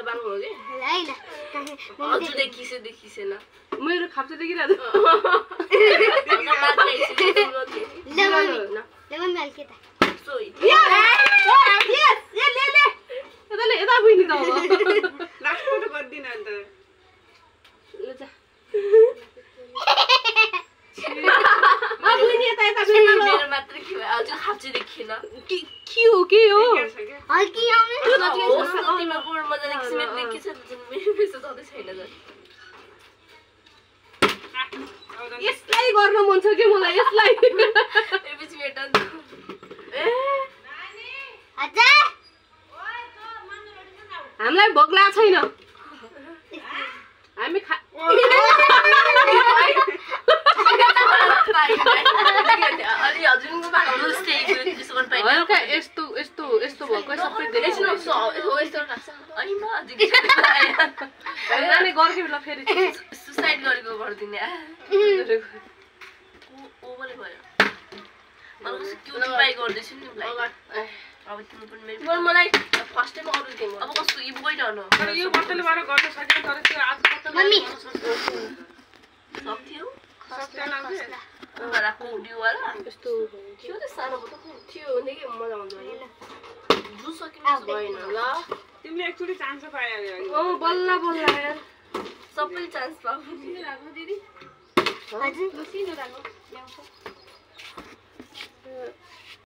बाल्नु हो कि हैन हजुर देखिसेन मेरो खाप्चे देखिरहेको लेमन मिल्क के त सोही यता बुझ्नु त अब लास्टमा त गर्दिन अन्त ल जा बुझ्नु यता मेरो मात्र के भयो हजुर खाप्चे देखिन के हो के हो हल्की आउने तिम्रो बोर्ड मजाले किसिमले देखिछ मेरो पेसो छँदै छैन झन् यसलाई गर्न मन छ के मलाई यसलाई एपिच मेटन ए अझै हामीलाई भोक लागेको छैन हामी अलि हजुरको बाटो जस्तै त्यसो गर्न पाइन्छ हल्का यस्तो यस्तो यस्तो भएको सबै देखिन्छ नानी गर्के बेला फेरि सुसाइड गरेको गरिदिने ओभरै भयो मलाई क्युट ट्राई गर्दैछु नि अब तिम्रो पनि मेरो मलाई फर्स्ट टाइम अरू दिनु अब कस्तो यो गइरहनु तर यो बोतलले मात्र गर्न सकिन तर त्यो आज बोतल मम्मी सक्थ्यो सक्दैन के वाला कोडियो वाला यस्तो थियो त सानो बोतल थियो भने के मजा आउँछ हैन जुस सकिन्छ भएन ल तिमीले एक्चुअली चान्स पायो बल्ल बल्ल यार सबै चान्स पाऊ राख्नु दिदी हजुर मसिनो राख्नु ल्याउँछ